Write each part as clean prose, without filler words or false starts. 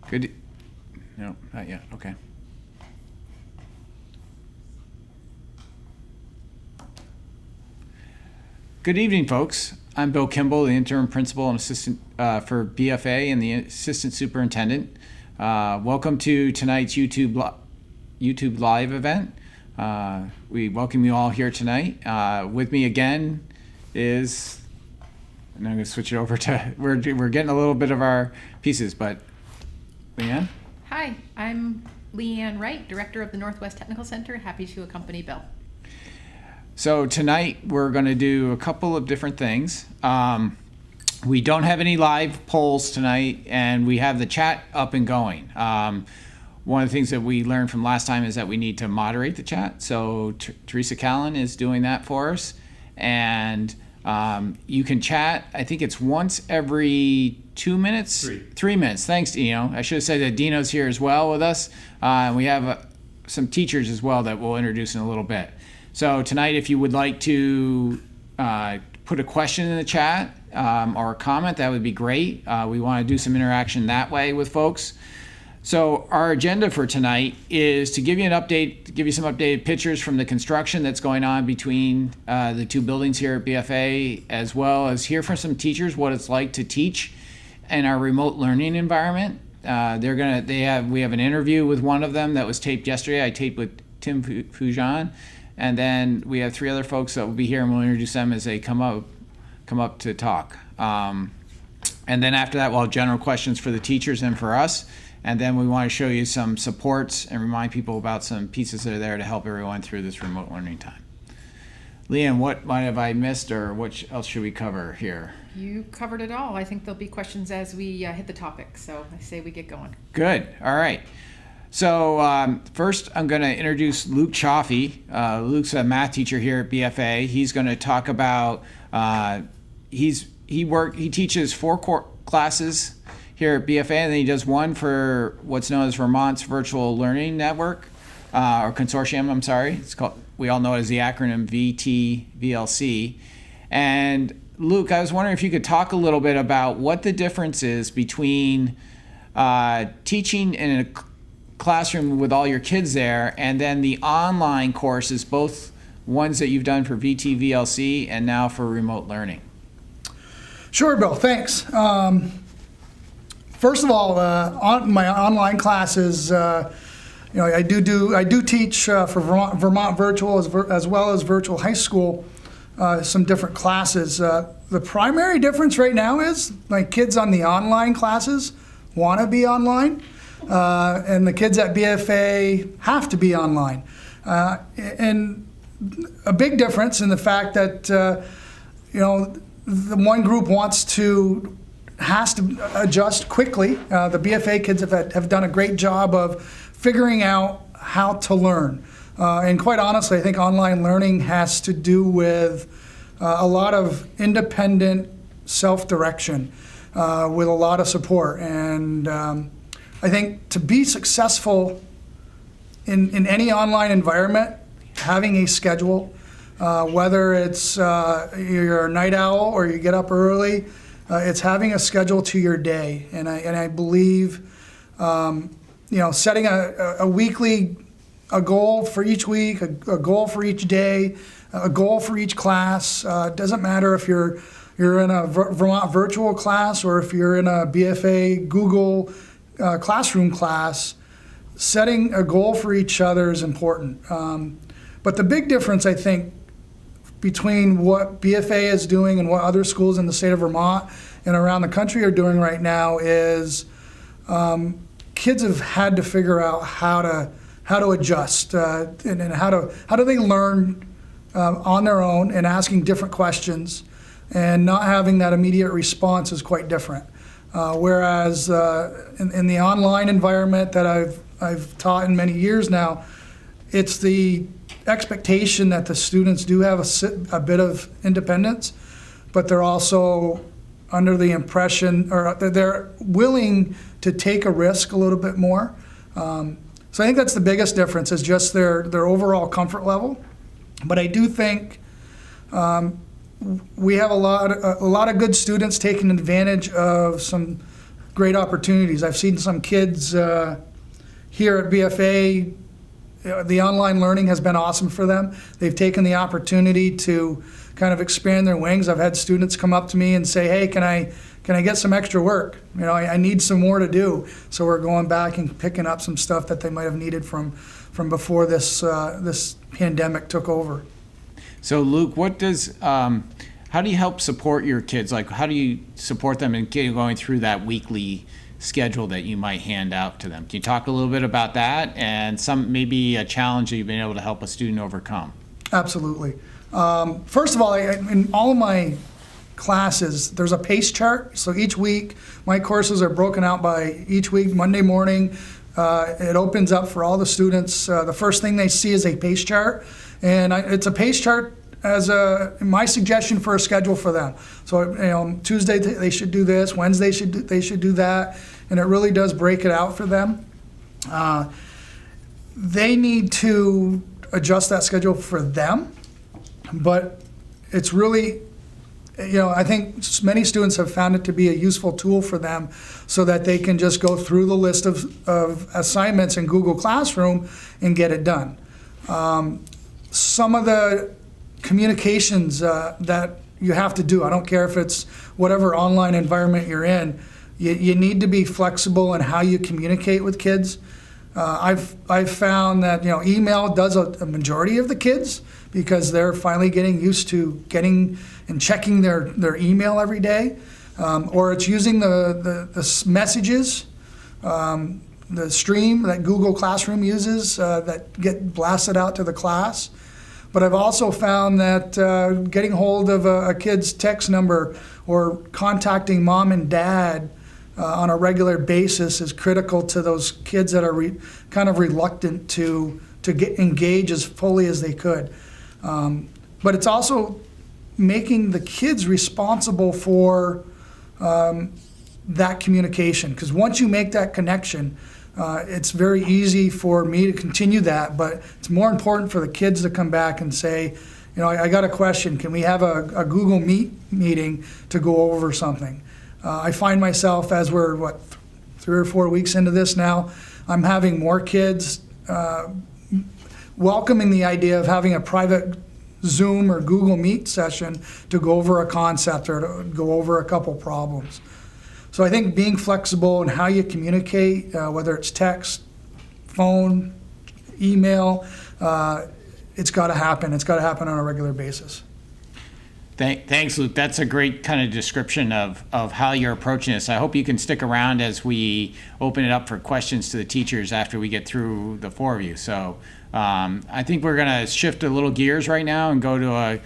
Good. No, not yet. Okay. Good evening, folks. I'm Bill Kimball, the interim principal and assistant for BFA and the assistant superintendent. Welcome to tonight's YouTube Live event. We welcome you all here tonight. With me again is, and I'm going to switch it over to, we're getting a little bit of our pieces, but Leanne? Hi, I'm Leanne Wright, Director of the Northwest Technical Center. Happy to accompany Bill. So tonight we're going to do a couple of different things. We don't have any live polls tonight, and we have the chat up and going. One of the things that we learned from last time is that we need to moderate the chat. So Teresa Callan is doing that for us. And you can chat, I think it's once every 2 minutes? 3 minutes. Thanks, Dino. I should have said that Dino's here as well with us. We have some teachers as well that we'll introduce in a little bit. So tonight, if you would like to put a question in the chat or a comment, that would be great. We want to do some interaction that way with folks. So our agenda for tonight is to give you an update, to give you some updated pictures from the construction that's going on between the two buildings here at BFA, as well as hear from some teachers what it's like to teach in our remote learning environment. We have an interview with one of them that was taped yesterday. I taped with Tim Fujan, and then we have 3 other folks that will be here, and we'll introduce them as they come up to talk. And then after that, we'll have general questions for the teachers and for us. And then we want to show you some supports and remind people about some pieces that are there to help everyone through this remote learning time. Leanne, what might have I missed, or what else should we cover here? You covered it all. I think there'll be questions as we hit the topic, so I say we get going. Good. All right. So first, I'm going to introduce Luke Chaffee. Luke's a math teacher here at BFA. He's going to talk about he teaches 4 classes here at BFA, and then he does one for what's known as Vermont's Virtual Learning Network, or Consortium, I'm sorry. It's called, we all know it as the acronym VLC. And Luke, I was wondering if you could talk a little bit about what the difference is between teaching in a classroom with all your kids there and then the online courses, both ones that you've done for VLC and now for remote learning. Sure, Bill, thanks. First of all, on my online classes, I do teach for Vermont Virtual as well as Virtual High School, some different classes. The primary difference right now is my kids on the online classes want to be online, and the kids at BFA have to be online. And a big difference in the fact that the one group has to adjust quickly. The BFA kids have done a great job of figuring out how to learn. And quite honestly, I think online learning has to do with a lot of independent self-direction with a lot of support. And I think to be successful in any online environment, having a schedule, whether it's you're a night owl or you get up early, it's having a schedule to your day. And I believe, setting a weekly, a goal for each week, a goal for each day, a goal for each class. Doesn't matter if you're in a Vermont virtual class or if you're in a BFA Google classroom class. Setting a goal for each other is important. But the big difference, I think, between what BFA is doing and what other schools in the state of Vermont and around the country are doing right now is kids have had to figure out how to adjust and how do they learn on their own and asking different questions, and not having that immediate response is quite different. Whereas in the online environment that I've taught in many years now, it's the expectation that the students do have a bit of independence, but they're also under the impression, or they're willing to take a risk a little bit more. So I think that's the biggest difference, is just their overall comfort level. But I do think we have a lot of good students taking advantage of some great opportunities. I've seen some kids here at BFA. The online learning has been awesome for them. They've taken the opportunity to kind of expand their wings. I've had students come up to me and say, "Hey, can I get some extra work? I need some more to do." So we're going back and picking up some stuff that they might have needed from before this pandemic took over. So Luke, how do you help support your kids? Like, how do you support them in going through that weekly schedule that you might hand out to them? Can you talk a little bit about that and maybe a challenge that you've been able to help a student overcome? Absolutely. First of all, in all of my classes, there's a pace chart. So each week, my courses are broken out by each week. Monday morning, it opens up for all the students. The first thing they see is a pace chart. And it's a pace chart as my suggestion for a schedule for them. So Tuesday they should do this, Wednesday they should do that, and it really does break it out for them. They need to adjust that schedule for them, but it's really, I think many students have found it to be a useful tool for them, so that they can just go through the list of assignments in Google Classroom and get it done. Some of the communications that you have to do, I don't care if it's whatever online environment you're in, you need to be flexible in how you communicate with kids. I've found that email does a majority of the kids, because they're finally getting used to getting and checking their email every day, or it's using the messages, the stream that Google Classroom uses that get blasted out to the class. But I've also found that getting hold of a kid's text number or contacting mom and dad on a regular basis is critical to those kids that are kind of reluctant to engage as fully as they could. But it's also making the kids responsible for that communication, because once you make that connection, it's very easy for me to continue that, but it's more important for the kids to come back and say, I got a question. Can we have a Google Meet meeting to go over something? I find myself, as we're, 3 or 4 weeks into this now, I'm having more kids welcoming the idea of having a private Zoom or Google Meet session to go over a concept or to go over a couple problems. So I think being flexible in how you communicate, whether it's text, phone, email, it's got to happen. It's got to happen on a regular basis. Thanks, Luke. That's a great kind of description of how you're approaching this. I hope you can stick around as we open it up for questions to the teachers after we get through the 4 of you. So I think we're going to shift a little gears right now and go to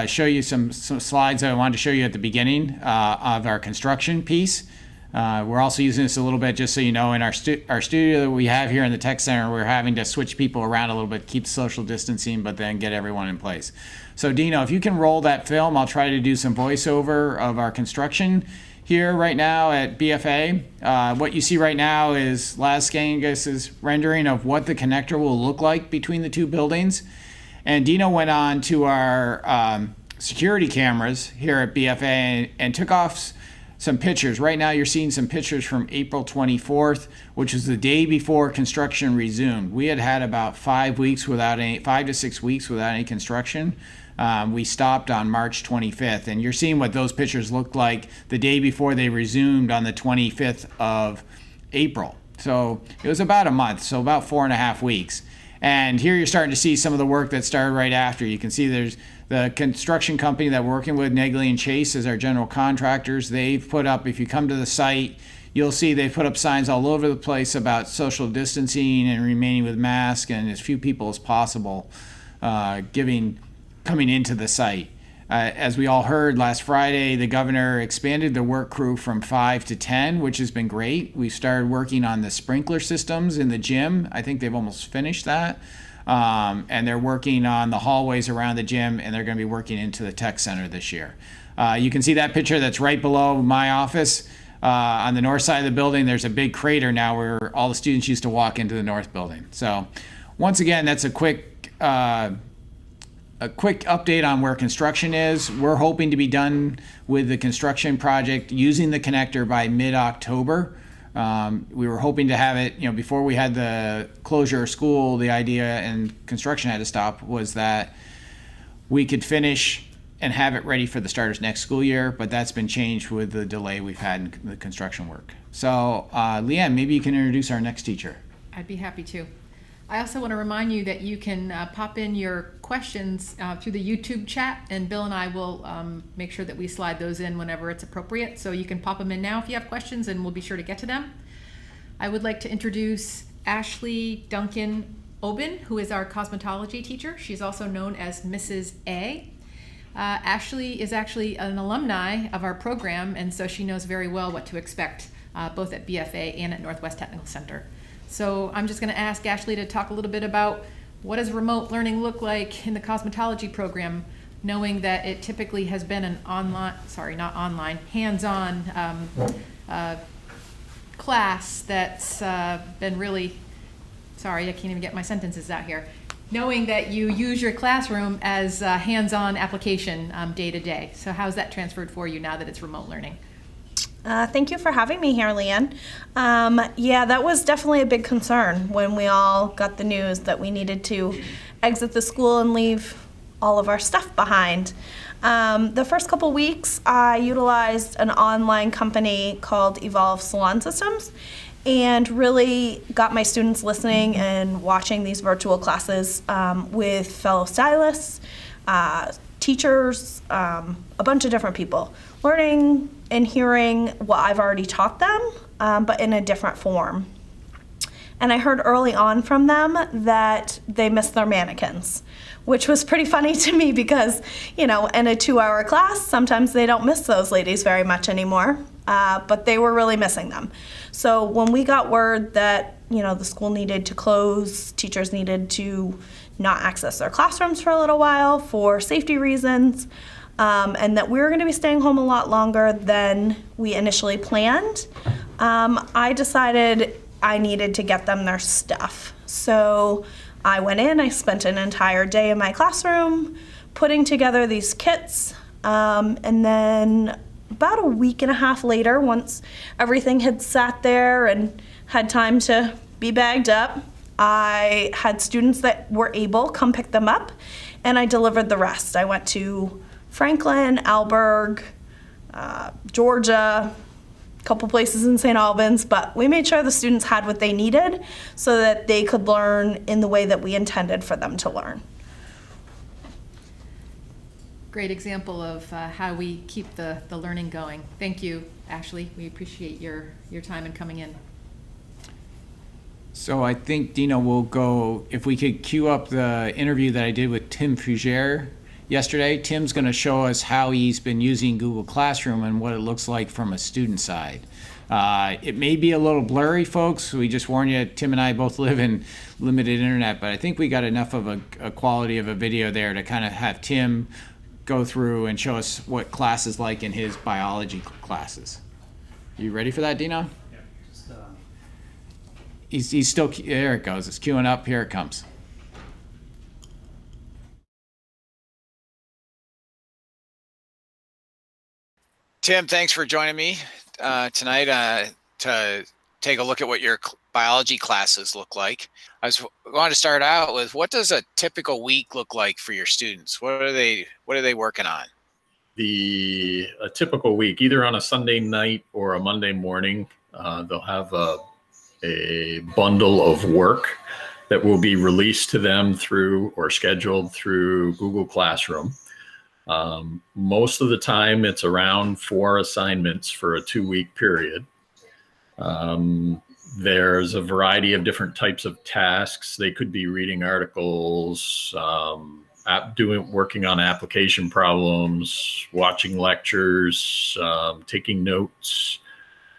show you some slides that I wanted to show you at the beginning of our construction piece. We're also using this a little bit, just so you know, in our studio that we have here in the tech center, we're having to switch people around a little bit, keep social distancing, but then get everyone in place. So Dino, if you can roll that film, I'll try to do some voiceover of our construction here right now at BFA. What you see right now is Laz Skangus's rendering of what the connector will look like between the two buildings. And Dino went on to our security cameras here at BFA and took off some pictures. Right now you're seeing some pictures from April 24th, which was the day before construction resumed. We had about 5 to 6 weeks without any construction. We stopped on March 25th, and you're seeing what those pictures looked like the day before they resumed on the 25th of April. So it was about a month, so about 4.5 weeks. And here you're starting to see some of the work that started right after. You can see there's the construction company that we're working with, Negley and Chase, as our general contractors. They've put up, if you come to the site, you'll see they've put up signs all over the place about social distancing and remaining with masks and as few people as possible coming into the site. As we all heard last Friday, the governor expanded the work crew from 5 to 10, which has been great. We started working on the sprinkler systems in the gym. I think they've almost finished that. And they're working on the hallways around the gym, and they're going to be working into the tech center this year. You can see that picture that's right below my office. On the north side of the building, there's a big crater now where all the students used to walk into the north building. So once again, that's a quick update on where construction is. We're hoping to be done with the construction project using the connector by mid-October. We were hoping to have it, before we had the closure of school. The idea, and construction had to stop, was that we could finish and have it ready for the start of next school year, but that's been changed with the delay we've had in the construction work. So Leanne, maybe you can introduce our next teacher. I'd be happy to. I also want to remind you that you can pop in your questions through the YouTube chat, and Bill and I will make sure that we slide those in whenever it's appropriate. So you can pop them in now if you have questions, and we'll be sure to get to them. I would like to introduce Ashley Duncan Obin, who is our cosmetology teacher. She's also known as Mrs. A. Ashley is actually an alumni of our program, and so she knows very well what to expect both at BFA and at Northwest Technical Center. So I'm just going to ask Ashley to talk a little bit about what does remote learning look like in the cosmetology program, knowing that it typically has been an hands-on class that's been really, I can't even get my sentences out here, knowing that you use your classroom as a hands-on application day to day. So how's that transferred for you now that it's remote learning? Thank you for having me here, Leanne. Yeah, that was definitely a big concern when we all got the news that we needed to exit the school and leave all of our stuff behind. The first couple weeks, I utilized an online company called Evolve Salon Systems and really got my students listening and watching these virtual classes with fellow stylists, teachers, a bunch of different people, learning and hearing what I've already taught them, but in a different form. And I heard early on from them that they missed their mannequins, which was pretty funny to me because, in a 2-hour class, sometimes they don't miss those ladies very much anymore, but they were really missing them. So when we got word that, the school needed to close, teachers needed to not access their classrooms for a little while for safety reasons, and that we were going to be staying home a lot longer than we initially planned, I decided I needed to get them their stuff. So I went in, I spent an entire day in my classroom putting together these kits, and then about a week and a half later, once everything had sat there and had time to be bagged up, I had students that were able come pick them up, and I delivered the rest. I went to Franklin, Alberg, Georgia, a couple places in St. Albans, but we made sure the students had what they needed so that they could learn in the way that we intended for them to learn. Great example of how we keep the learning going. Thank you, Ashley. We appreciate your time and coming in. So I think, Dino, we'll go, if we could cue up the interview that I did with Tim Fougere yesterday. Tim's going to show us how he's been using Google Classroom and what it looks like from a student side. It may be a little blurry, folks. We just warn you, Tim and I both live in limited internet, but I think we got enough of a quality of a video there to kind of have Tim go through and show us what class is like in his biology classes. You ready for that, Dino? Yeah, just, He's still, there it goes. It's queuing up. Here it comes. Tim, thanks for joining me tonight to take a look at what your biology classes look like. I was going to start out with, what does a typical week look like for your students? What are they working on? a typical week, either on a Sunday night or a Monday morning, they'll have a bundle of work that will be released to them through or scheduled through Google Classroom. Most of the time, it's around 4 assignments for a 2-week period. There's a variety of different types of tasks. They could be reading articles, working on application problems, watching lectures, taking notes.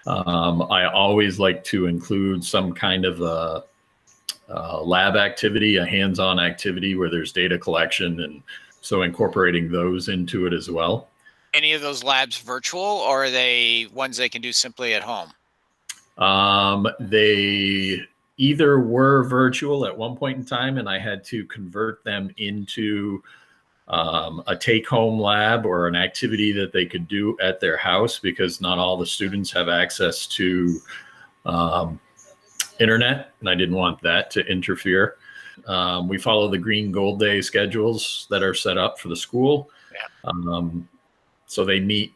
I always like to include some kind of a lab activity, a hands-on activity where there's data collection, and so incorporating those into it as well. Any of those labs virtual, or are they ones they can do simply at home? They either were virtual at one point in time, and I had to convert them into a take-home lab or an activity that they could do at their house, because not all the students have access to internet, and I didn't want that to interfere. We follow the green gold day schedules that are set up for the school. Yeah. So they meet,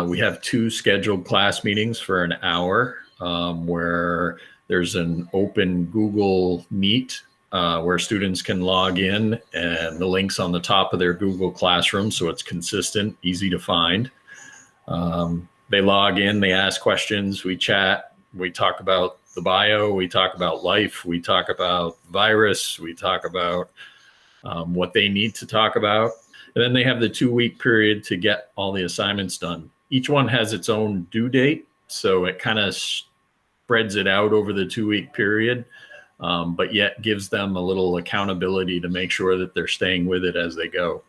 we have 2 scheduled class meetings for an hour, where there's an open Google Meet where students can log in, and the link's on the top of their Google Classroom, so it's consistent, easy to find. They log in, they ask questions, we chat, we talk about the bio, we talk about life, we talk about virus, we talk about what they need to talk about. And then they have the 2-week period to get all the assignments done. Each one has its own due date, so it kind of spreads it out over the 2-week period, but yet gives them a little accountability to make sure that they're staying with it as they go,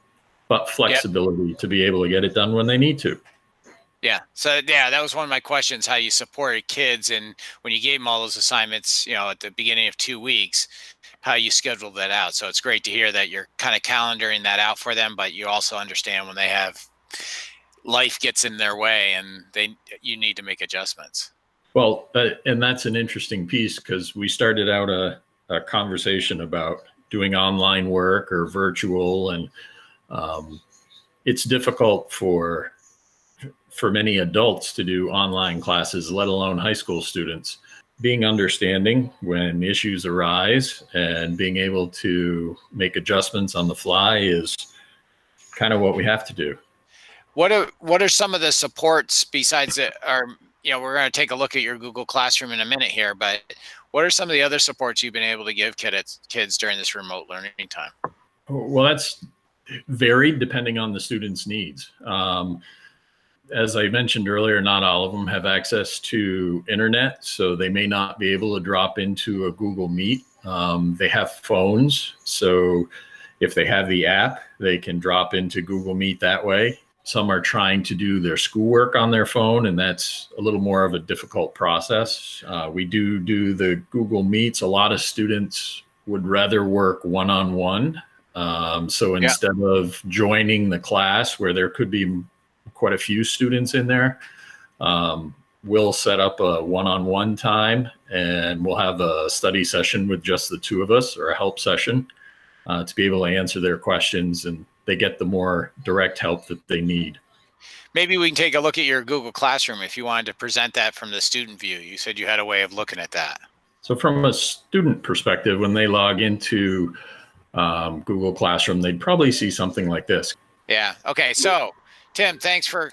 but flexibility to be able to get it done when they need to. Yeah. So yeah, that was one of my questions, how you supported kids, and when you gave them all those assignments, at the beginning of 2 weeks, how you scheduled that out. So it's great to hear that you're kind of calendaring that out for them, but you also understand when they have life gets in their way and you need to make adjustments. Well, And that's an interesting piece, because we started out a conversation about doing online work or virtual, and it's difficult for many adults to do online classes, let alone high school students. Being understanding when issues arise and being able to make adjustments on the fly is kind of what we have to do. What are some of the supports besides it? We're going to take a look at your Google Classroom in a minute here, but what are some of the other supports you've been able to give kids during this remote learning time? Well, that's varied depending on the student's needs. As I mentioned earlier, not all of them have access to internet, so they may not be able to drop into a Google Meet. They have phones, so if they have the app, they can drop into Google Meet that way. Some are trying to do their schoolwork on their phone, and that's a little more of a difficult process. We do the Google Meets. A lot of students would rather work one-on-one. So instead of joining the class where there could be quite a few students in there, we'll set up a one-on-one time, and we'll have a study session with just the 2 of us, or a help session, to be able to answer their questions, and they get the more direct help that they need. Maybe we can take a look at your Google Classroom if you wanted to present that from the student view. You said you had a way of looking at that. So from a student perspective, when they log into Google Classroom, they'd probably see something like this. Yeah. Okay. So Tim, thanks for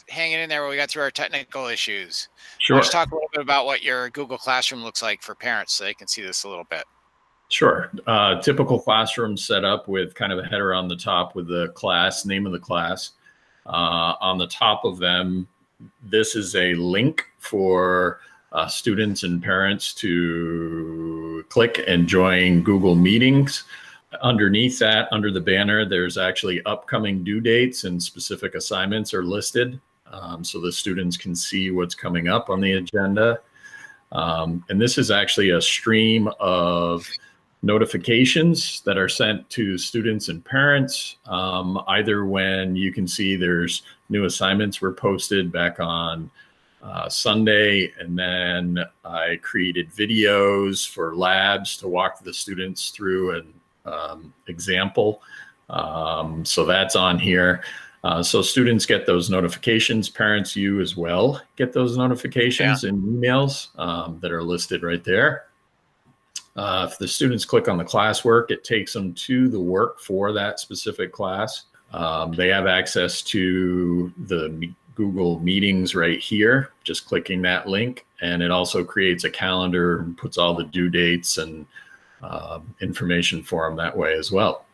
hanging in there while we got through our technical issues. Sure. Let's talk a little bit about what your Google Classroom looks like for parents so they can see this a little bit. Sure. Typical classroom set up with kind of a header on the top with the class, name of the class. On the top of them, this is a link for students and parents to click and join Google Meetings. Underneath that, under the banner, there's actually upcoming due dates and specific assignments are listed, so the students can see what's coming up on the agenda. And this is actually a stream of notifications that are sent to students and parents, either when you can see there's new assignments were posted back on Sunday, and then I created videos for labs to walk the students through an example. So that's on here. So students get those notifications, parents, you as well get those notifications and emails that are listed right there. If the students click on the classwork, it takes them to the work for that specific class. They have access to the Google Meetings right here, just clicking that link. And it also creates a calendar and puts all the due dates and information for them that way as well.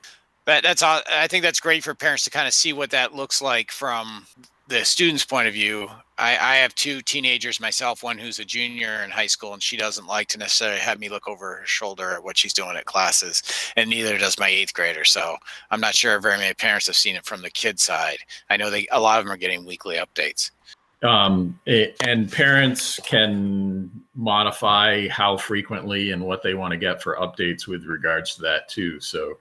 I think that's great for parents to kind of see what that looks like from the student's point of view. I have two teenagers myself, one who's a junior in high school, and she doesn't like to necessarily have me look over her shoulder at what she's doing at classes, and neither does my 8th grader. So I'm not sure very many parents have seen it from the kid side. I know a lot of them are getting weekly updates. And parents can modify how frequently and what they want to get for updates with regards to that too. So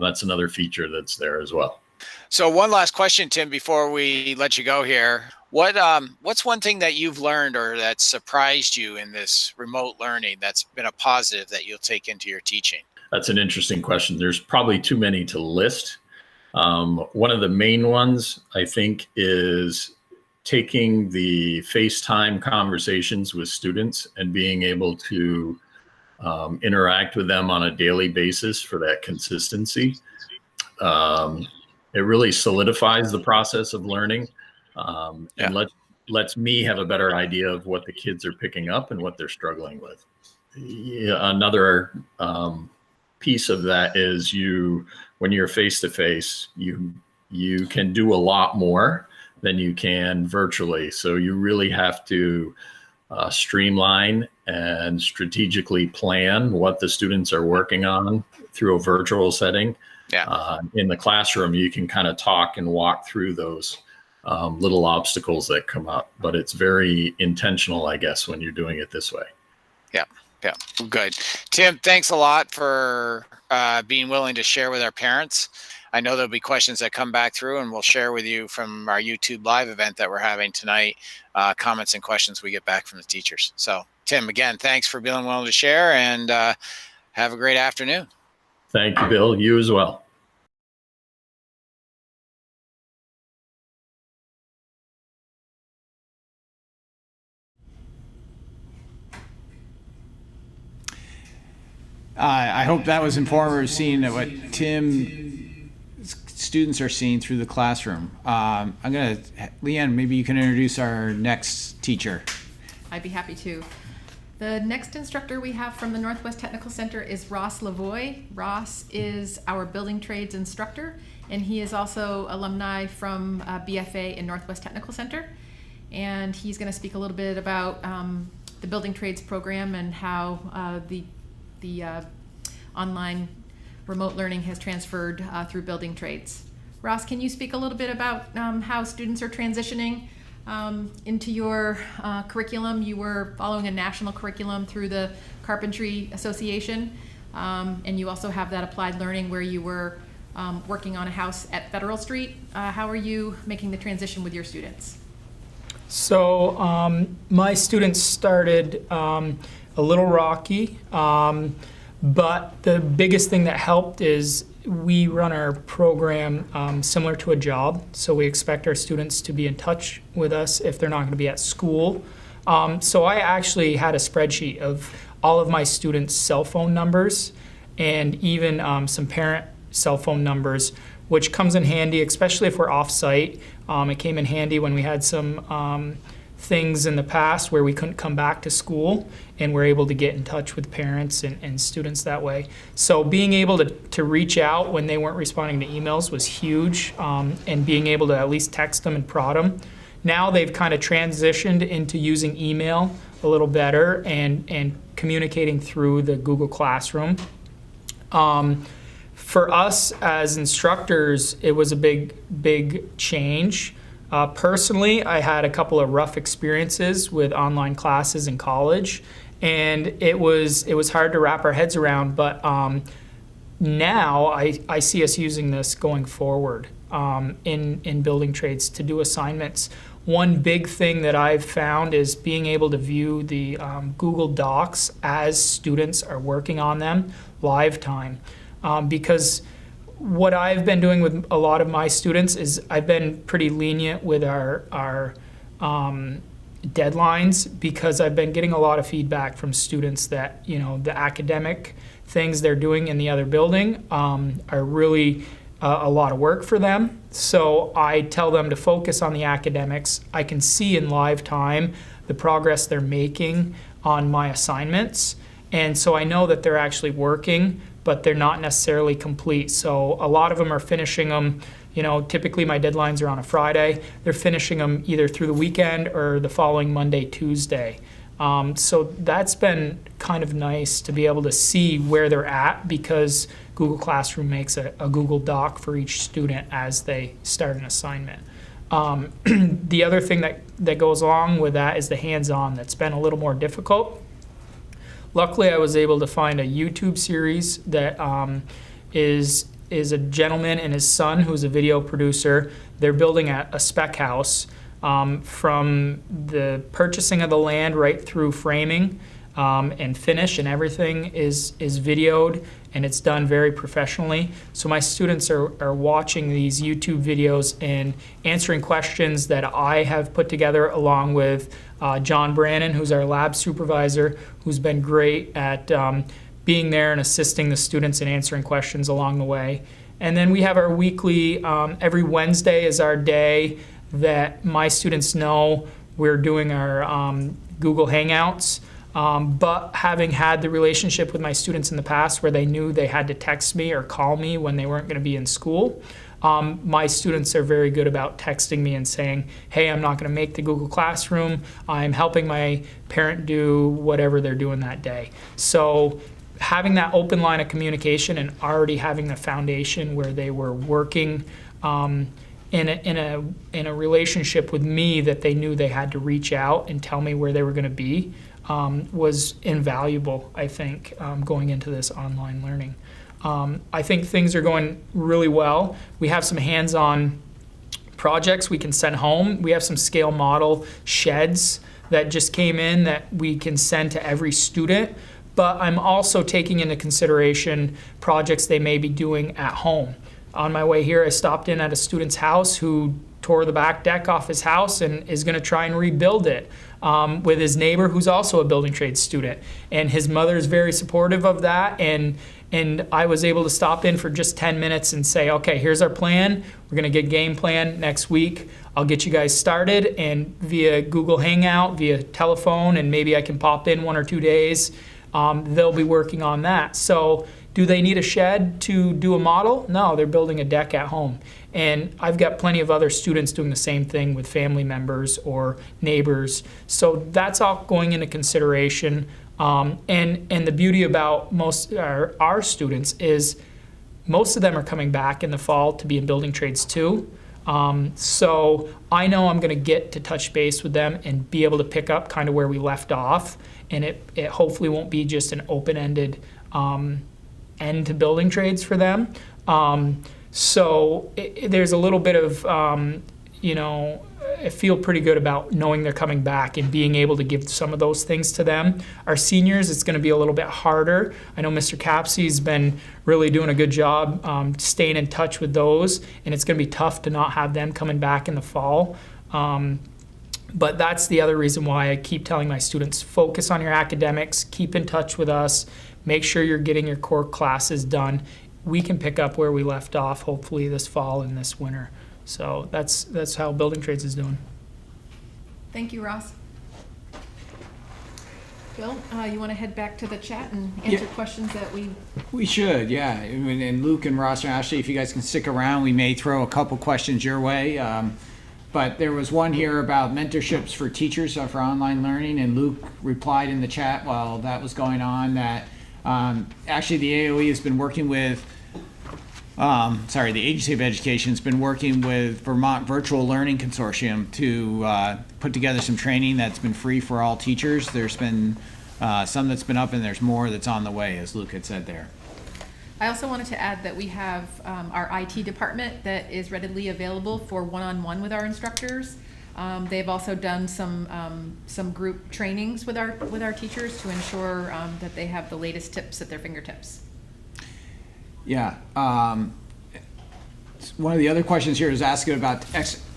that's another feature that's there as well. So one last question, Tim, before we let you go here. What's one thing that you've learned or that surprised you in this remote learning that's been a positive that you'll take into your teaching? That's an interesting question. There's probably too many to list. One of the main ones, I think, is taking the FaceTime conversations with students and being able to interact with them on a daily basis for that consistency. It really solidifies the process of learning and lets me have a better idea of what the kids are picking up and what they're struggling with. Another piece of that is when you're face-to-face, you can do a lot more than you can virtually. So you really have to streamline and strategically plan what the students are working on through a virtual setting. In the classroom, you can kind of talk and walk through those little obstacles that come up, but it's very intentional, I guess, when you're doing it this way. Yeah, good. Tim, thanks a lot for being willing to share with our parents. I know there'll be questions that come back through, and we'll share with you from our YouTube live event that we're having tonight, comments and questions we get back from the teachers. So, Tim, again, thanks for being willing to share, and have a great afternoon. Thank you, Bill. You as well. I hope that was informative, seeing what students are seeing through the classroom. Leanne, maybe you can introduce our next teacher. I'd be happy to. The next instructor we have from the Northwest Technical Center is Ross Lavoie. Ross is our building trades instructor, and he is also alumni from BFA in Northwest Technical Center. And he's going to speak a little bit about the building trades program and how the online remote learning has transferred through building trades. Ross, can you speak a little bit about how students are transitioning into your curriculum? You were following a national curriculum through the Carpentry Association, and you also have that applied learning where you were working on a house at Federal Street. How are you making the transition with your students? So my students started a little rocky, but the biggest thing that helped is we run our program similar to a job, so we expect our students to be in touch with us if they're not going to be at school. So I actually had a spreadsheet of all of my students' cell phone numbers and even some parent cell phone numbers, which comes in handy, especially if we're off-site. It came in handy when we had some things in the past where we couldn't come back to school, and we're able to get in touch with parents and students that way. So being able to reach out when they weren't responding to emails was huge, and being able to at least text them and prod them. Now they've kind of transitioned into using email a little better and communicating through the Google Classroom. For us as instructors, it was a big change. Personally, I had a couple of rough experiences with online classes in college, and it was hard to wrap our heads around, but now I see us using this going forward in building trades to do assignments. One big thing that I've found is being able to view the Google Docs as students are working on them live time. Because what I've been doing with a lot of my students is I've been pretty lenient with our deadlines, because I've been getting a lot of feedback from students that, you know, the academic things they're doing in the other building are really a lot of work for them. So I tell them to focus on the academics. I can see in live time the progress they're making on my assignments. And so I know that they're actually working, but they're not necessarily complete. So a lot of them are finishing them, you know, typically my deadlines are on a Friday. They're finishing them either through the weekend or the following Monday, Tuesday. So that's been kind of nice to be able to see where they're at, because Google Classroom makes a Google Doc for each student as they start an assignment. The other thing that goes along with that is the hands-on. That's been a little more difficult. Luckily, I was able to find a YouTube series that is a gentleman and his son who's a video producer. They're building a spec house from the purchasing of the land right through framing and finish, and everything is videoed, and it's done very professionally. So my students are watching these YouTube videos and answering questions that I have put together along with John Brannon, who's our lab supervisor, who's been great at being there and assisting the students and answering questions along the way. And then we have our weekly, every Wednesday is our day that my students know we're doing our Google Hangouts. But having had the relationship with my students in the past where they knew they had to text me or call me when they weren't going to be in school, my students are very good about texting me and saying, hey, I'm not going to make the Google Classroom. I'm helping my parent do whatever they're doing that day. So having that open line of communication and already having the foundation where they were working in a relationship with me that they knew they had to reach out and tell me where they were going to be was invaluable, I think, going into this online learning. I think things are going really well. We have some hands-on projects we can send home. We have some scale model sheds that just came in that we can send to every student. But I'm also taking into consideration projects they may be doing at home. On my way here, I stopped in at a student's house who tore the back deck off his house and is going to try and rebuild it with his neighbor who's also a building trades student. And his mother is very supportive of that. And I was able to stop in for just 10 minutes and say, okay, here's our plan. We're going to get game plan next week. I'll get you guys started, and via Google Hangout, via telephone, and maybe I can pop in 1 or 2 days. They'll be working on that. So do they need a shed to do a model? No, they're building a deck at home. And I've got plenty of other students doing the same thing with family members or neighbors. So that's all going into consideration. And the beauty about most our students is most of them are coming back in the fall to be in building trades too. So I know I'm going to get to touch base with them and be able to pick up kind of where we left off. And it hopefully won't be just an open-ended end to building trades for them. So there's a little bit of, I feel pretty good about knowing they're coming back and being able to give some of those things to them. Our seniors, it's going to be a little bit harder. I know Mr. Capsey's been really doing a good job staying in touch with those, and it's going to be tough to not have them coming back in the fall. But that's the other reason why I keep telling my students, focus on your academics, keep in touch with us, make sure you're getting your core classes done. We can pick up where we left off, hopefully this fall and this winter. So that's how building trades is doing. Thank you, Ross. Bill, you want to head back to the chat and Yeah. answer questions that We should, yeah. And Luke and Ross and Ashley, if you guys can stick around, we may throw a couple questions your way. But there was one here about mentorships for teachers for online learning, and Luke replied in the chat while that was going on that actually the AOE has been working with, the Agency of Education has been working with Vermont Virtual Learning Consortium to put together some training that's been free for all teachers. There's been some that's been up, and there's more that's on the way, as Luke had said there. I also wanted to add that we have our IT department that is readily available for one-on-one with our instructors. They've also done some group trainings with our teachers to ensure that they have the latest tips at their fingertips. Yeah. One of the other questions here is asking about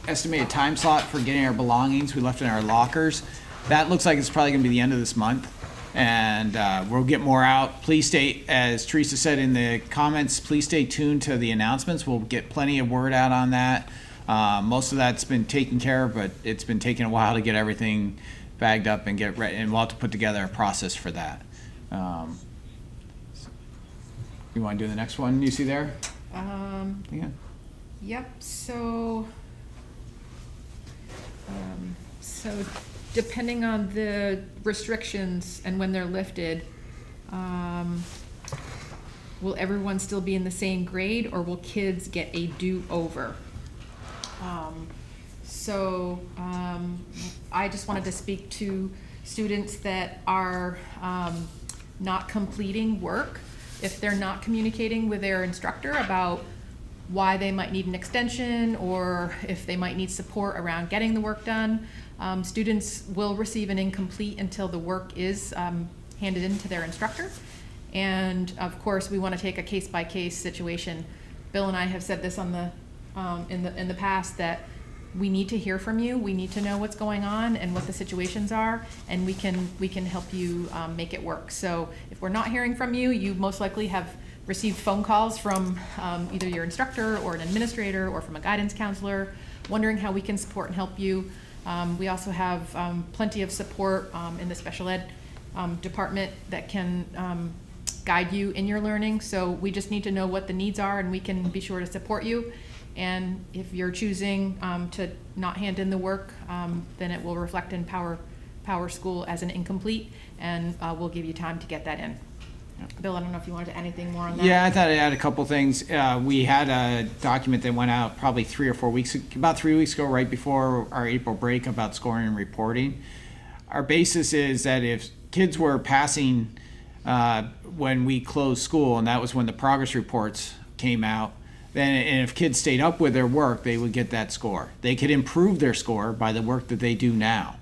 estimated time slot for getting our belongings we left in our lockers. That looks like it's probably going to be the end of this month. And we'll get more out. Please stay, as Teresa said in the comments, please stay tuned to the announcements. We'll get plenty of word out on that. Most of that's been taken care of, but it's been taking a while to get everything bagged up and get ready, and we'll have to put together a process for that. You want to do the next one you see there? Yeah. Yep. So depending on the restrictions and when they're lifted, will everyone still be in the same grade, or will kids get a do-over? I just wanted to speak to students that are not completing work. If they're not communicating with their instructor about why they might need an extension, or if they might need support around getting the work done, students will receive an incomplete until the work is handed in to their instructor. And of course, we want to take a case-by-case situation. Bill and I have said this on the in the past, that we need to hear from you. We need to know what's going on and what the situations are, and we can help you make it work. So if we're not hearing from you, you most likely have received phone calls from either your instructor or an administrator or from a guidance counselor, wondering how we can support and help you. We also have plenty of support in the special ed department that can guide you in your learning. So we just need to know what the needs are, and we can be sure to support you. And if you're choosing to not hand in the work, then it will reflect in Power School as an incomplete, and we'll give you time to get that in. Bill, I don't know if you wanted to add anything more on that. Yeah, I thought I'd add a couple things. We had a document that went out probably about 3 weeks ago, right before our April break, about scoring and reporting. Our basis is that if kids were passing when we closed school, and that was when the progress reports came out, and if kids stayed up with their work, they would get that score. They could improve their score by the work that they do now.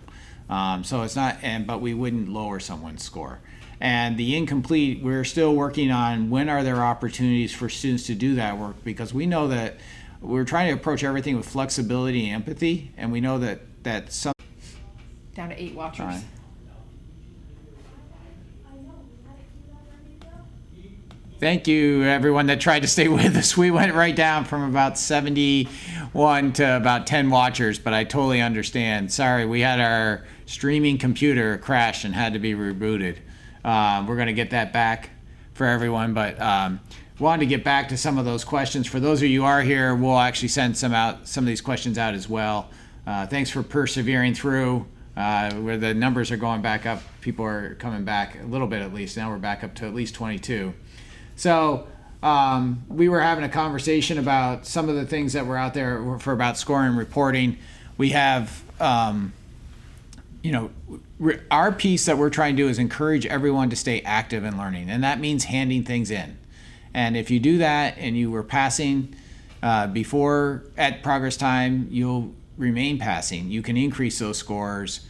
So it's not, but we wouldn't lower someone's score. And the incomplete, we're still working on when are there opportunities for students to do that work, because we know that we're trying to approach everything with flexibility and empathy, and we know that some. Down to 8 watchers. Right. Thank you, everyone that tried to stay with us. We went right down from about 71 to about 10 watchers, but I totally understand. Sorry, we had our streaming computer crash and had to be rebooted. We're going to get that back for everyone, but wanted to get back to some of those questions. For those of you who are here, we'll actually send some of these questions out as well. Thanks for persevering through. Where the numbers are going back up, people are coming back a little bit at least. Now we're back up to at least 22. So we were having a conversation about some of the things that were out there for about scoring and reporting. We have, our piece that we're trying to do is encourage everyone to stay active in learning, and that means handing things in. And if you do that and you were passing before at progress time, you'll remain passing. You can increase those scores.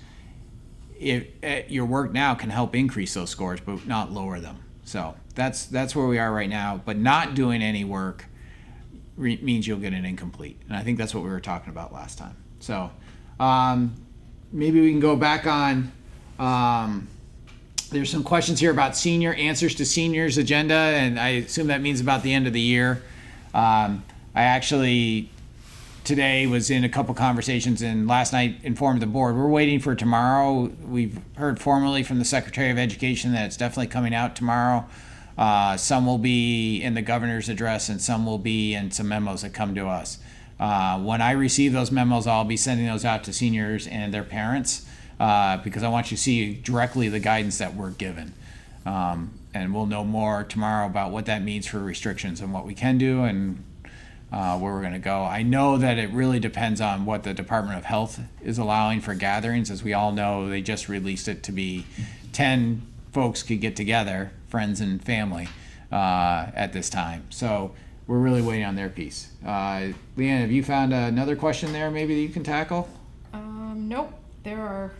Your work now can help increase those scores, but not lower them. So that's where we are right now. But not doing any work means you'll get an incomplete. And I think that's what we were talking about last time. So maybe we can go back on. There's some questions here about answers to seniors agenda, and I assume that means about the end of the year. I actually today was in a couple conversations, and last night informed the board. We're waiting for tomorrow. We've heard formally from the Secretary of Education that it's definitely coming out tomorrow. Some will be in the governor's address, and some will be in some memos that come to us. When I receive those memos, I'll be sending those out to seniors and their parents, because I want you to see directly the guidance that we're given. And we'll know more tomorrow about what that means for restrictions and what we can do and where we're going to go. I know that it really depends on what the Department of Health is allowing for gatherings. As we all know, they just released it to be 10 folks could get together, friends and family, at this time. So we're really waiting on their piece. Leanne, have you found another question there maybe that you can tackle? Nope, there are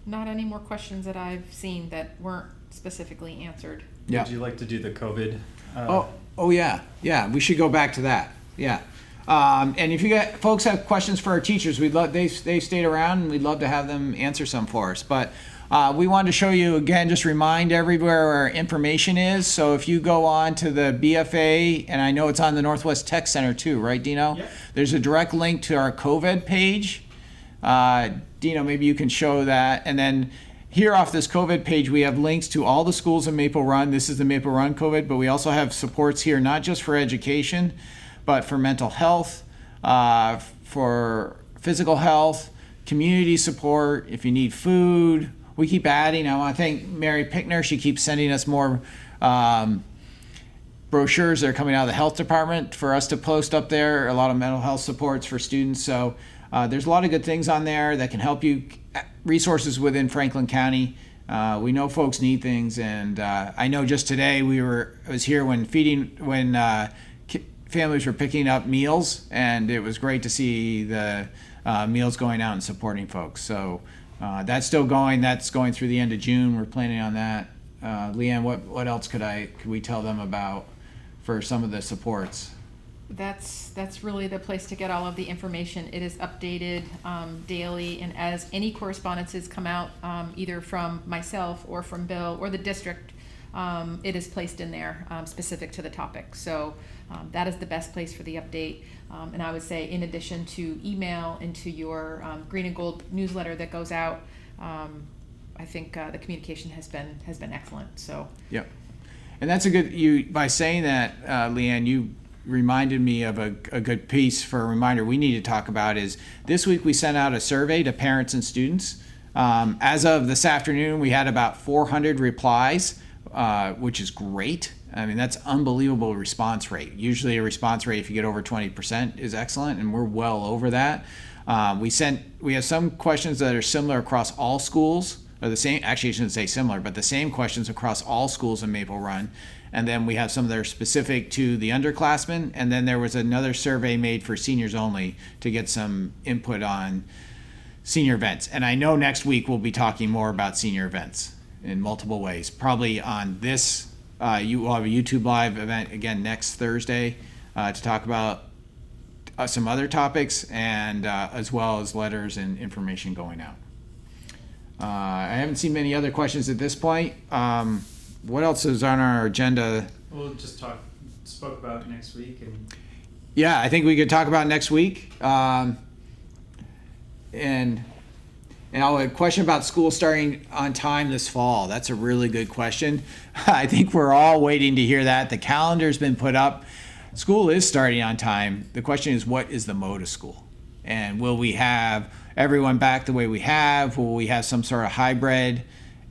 not any more questions that I've seen that weren't specifically answered. Yeah. Would you like to do the COVID? Oh yeah. We should go back to that. Yeah. And if you folks have questions for our teachers, they stayed around, and we'd love to have them answer some for us. But we wanted to show you again, just remind everywhere where our information is. So if you go on to the BFA, and I know it's on the Northwest Tech Center too, right, Dino? Yep. There's a direct link to our COVID page. Dino, maybe you can show that, and then. Here off this COVID page, we have links to all the schools in Maple Run. This is the Maple Run COVID, but we also have supports here, not just for education, but for mental health, for physical health, community support, if you need food. We keep adding. I want to thank Mary Pickner. She keeps sending us more brochures that are coming out of the health department for us to post up there, a lot of mental health supports for students. So there's a lot of good things on there that can help you. Resources within Franklin County. We know folks need things, and I know just today I was here when families were picking up meals, and it was great to see the meals going out and supporting folks. So that's still going. That's going through the end of June. We're planning on that. Leanne, what else could we tell them about for some of the supports? That's really the place to get all of the information. It is updated daily, and as any correspondences come out, either from myself or from Bill or the district, it is placed in there specific to the topic. So that is the best place for the update. And I would say, in addition to email into your Green and Gold newsletter that goes out, I think the communication has been excellent. So yep, and that's by saying that, Leanne, you reminded me of a good piece for a reminder we need to talk about. Is this week we sent out a survey to parents and students. As of this afternoon, we had about 400 replies, which is great. I mean, that's unbelievable response rate. Usually a response rate, if you get over 20%, is excellent, and we're well over that. We have some questions that are similar across all schools, or the same, actually I shouldn't say similar, but the same questions across all schools in Maple Run. And then we have some that are specific to the underclassmen. And then there was another survey made for seniors only to get some input on senior events. And I know next week we'll be talking more about senior events in multiple ways. Probably on this, you will have a YouTube Live event again next Thursday to talk about some other topics, and as well as letters and information going out. I haven't seen many other questions at this point. What else is on our agenda? We'll just spoke about next week, and yeah, I think we could talk about next week. And a question about school starting on time this fall. That's a really good question. I think we're all waiting to hear that. The calendar's been put up. School is starting on time. The question is, what is the mode of school? And will we have everyone back the way we have? Will we have some sort of hybrid?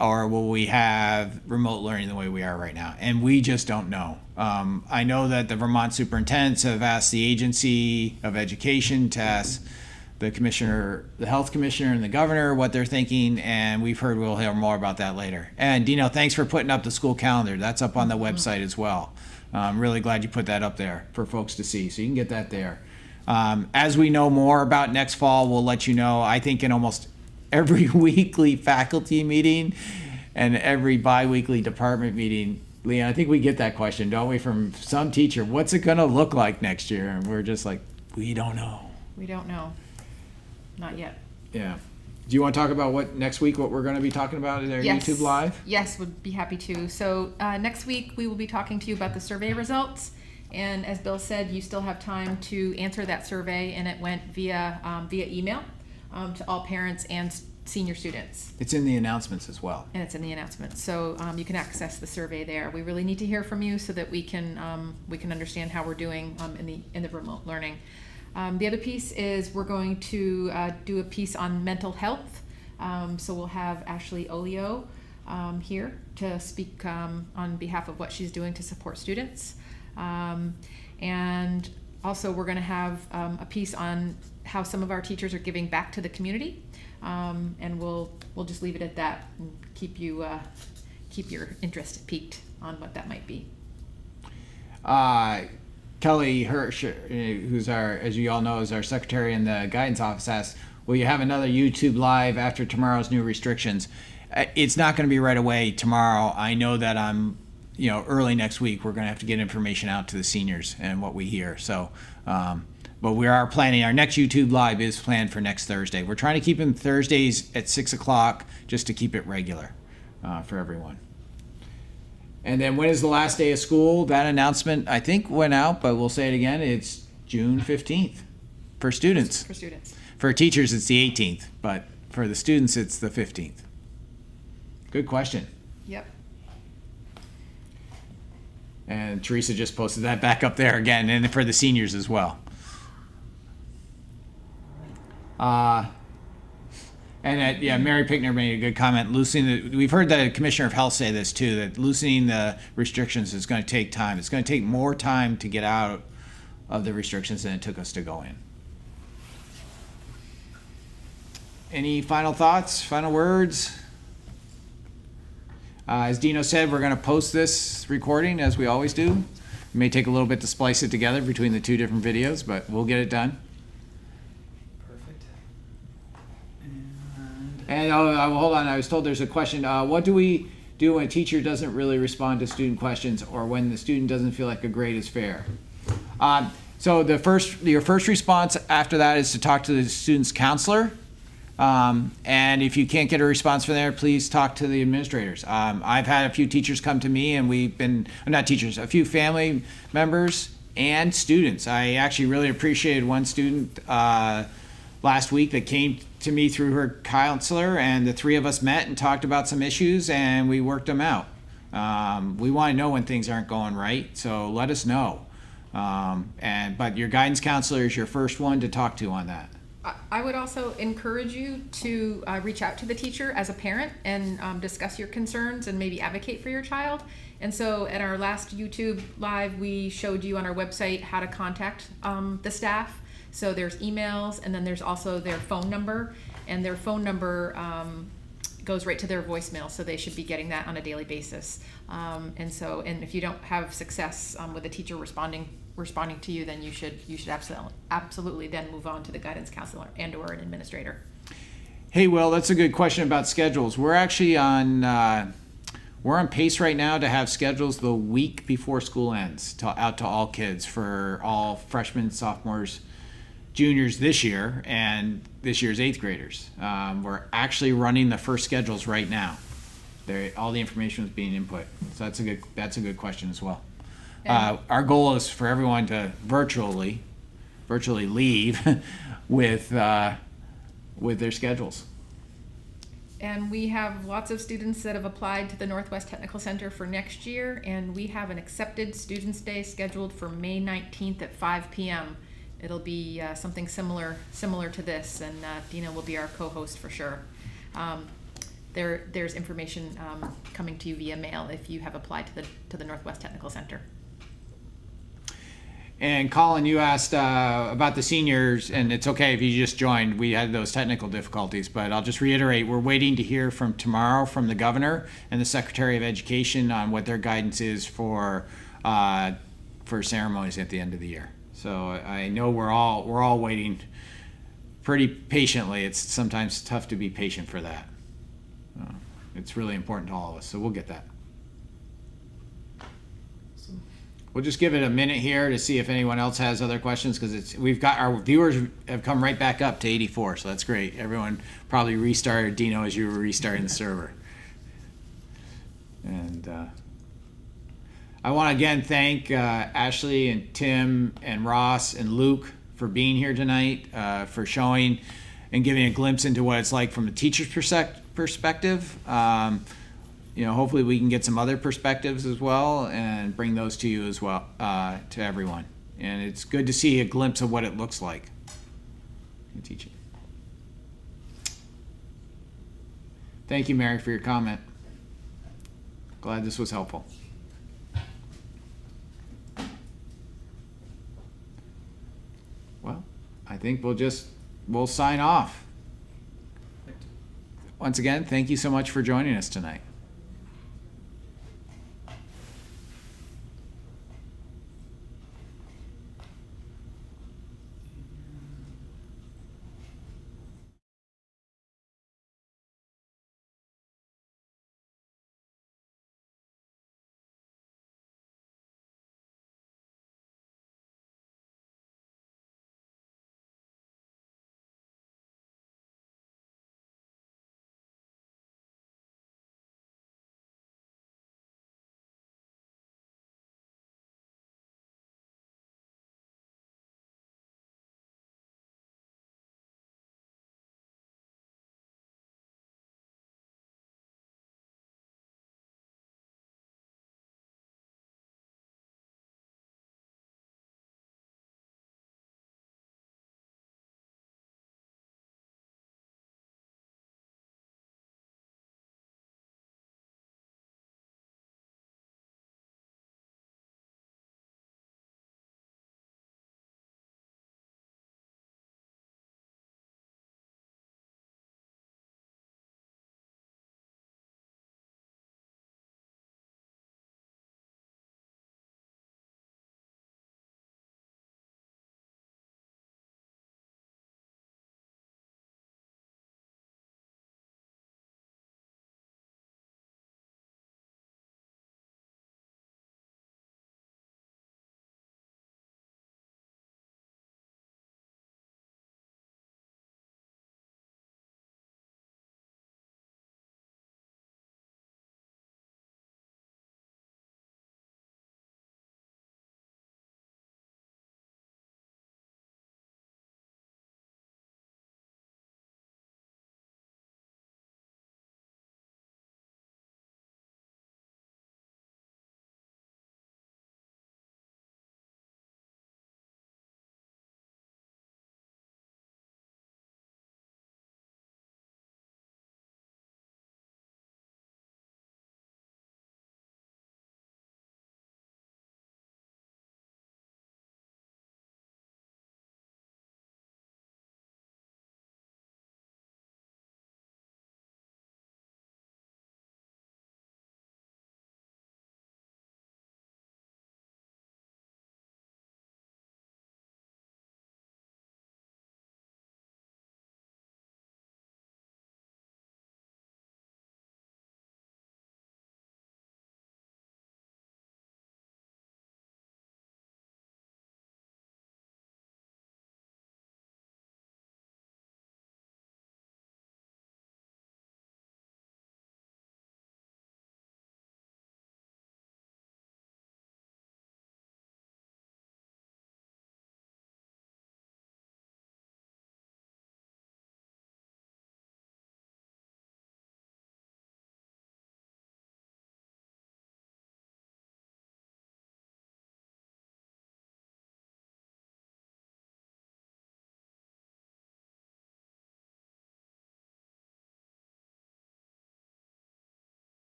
Or will we have remote learning the way we are right now? And we just don't know. I know that the Vermont superintendents have asked the Agency of Education to ask the commissioner, the health commissioner, and the governor what they're thinking, and we'll hear more about that later. And Dino, thanks for putting up the school calendar. That's up on the website as well. I'm really glad you put that up there for folks to see, so you can get that there. As we know more about next fall, we'll let you know. I think in almost every weekly faculty meeting and every bi-weekly department meeting, Leon, I think we get that question, don't we, from some teacher, what's it going to look like next year? And we're just like, we don't know. we don't know. Not yet. Yeah. Do you want to talk about what we're going to be talking about in our YouTube Live? Yes, would be happy to. So next week we will be talking to you about the survey results, And as Bill said, you still have time to answer that survey, and it went via email to all parents and senior students. It's in the announcements as well. And it's in the announcements, so you can access the survey there. We really need to hear from you so that we can understand how we're doing in the remote learning. The other piece is we're going to do a piece on mental health. So we'll have Ashley Olio here to speak on behalf of what she's doing to support students. And also we're going to have a piece on how some of our teachers are giving back to the community. And we'll just leave it at that and keep your interest peaked on what that might be. Kelly Hirsch, who's as you all know, is our secretary in the guidance office, asked, will you have another YouTube live after tomorrow's new restrictions? It's not going to be right away tomorrow. I know that early next week, we're going to have to get information out to the seniors and what we hear. So, but we are planning, our next YouTube live is planned for next Thursday. We're trying to keep them Thursdays at 6 o'clock just to keep it regular for everyone. And then when is the last day of school? That announcement, I think, went out, but we'll say it again. It's June 15th for students. For students. For teachers, it's the 18th, but for the students, it's the 15th. Good question. Yep. And Teresa just posted that back up there again, and for the seniors as well. Mary Pickner made a good comment. We've heard the Commissioner of Health say this too, that loosening the restrictions is going to take time. It's going to take more time to get out of the restrictions than it took us to go in. Any final thoughts, final words? As Dino said, we're going to post this recording as we always do. It may take a little bit to splice it together between the two different videos, but we'll get it done. Perfect. And hold on, I was told there's a question. What do we do when a teacher doesn't really respond to student questions, or when the student doesn't feel like a grade is fair? So your first response after that is to talk to the student's counselor. And if you can't get a response from there, please talk to the administrators. I've had a few teachers come to me, and a few family members and students. I actually really appreciated one student last week that came to me through her counselor, and the three of us met and talked about some issues, and we worked them out. We want to know when things aren't going right, so let us know. But your guidance counselor is your first one to talk to on that. I would also encourage you to reach out to the teacher as a parent and discuss your concerns and maybe advocate for your child. And so at our last YouTube live, we showed you on our website how to contact the staff. So there's emails, and then there's also their phone number, and their phone number goes right to their voicemail, so they should be getting that on a daily basis. And if you don't have success with a teacher responding to you, then you should absolutely then move on to the guidance counselor and or an administrator. Hey, Will, that's a good question about schedules. We're actually we're on pace right now to have schedules the week before school ends out to all kids for all freshmen, sophomores, juniors this year, and this year's 8th graders. We're actually running the first schedules right now. All the information is being input, so that's a good question as well. Our goal is for everyone to virtually leave with their schedules. And we have lots of students that have applied to the Northwest Technical Center for next year, and we have an accepted Students' Day scheduled for May 19th at 5 p.m. It'll be something similar to this, and Dina will be our co-host for sure. There's information coming to you via mail if you have applied to the Northwest Technical Center. And Colin, you asked about the seniors, and it's okay if you just joined. We had those technical difficulties, but I'll just reiterate, we're waiting to hear from tomorrow from the governor and the Secretary of Education on what their guidance is for ceremonies at the end of the year. So I know we're all waiting pretty patiently. It's sometimes tough to be patient for that. It's really important to all of us, so we'll get that. We'll just give it a minute here to see if anyone else has other questions, because we've got our viewers have come right back up to 84, so that's great. Everyone probably restarted, Dino, as you were restarting the server. And I want to again thank Ashley and Tim and Ross and Luke for being here tonight, for showing and giving a glimpse into what it's like from a teacher's perspective. Hopefully we can get some other perspectives as well and bring those to you as well, to everyone. And it's good to see a glimpse of what it looks like in teaching. Thank you, Mary, for your comment. Glad this was helpful. Well, I think we'll sign off. Once again, thank you so much for joining us tonight.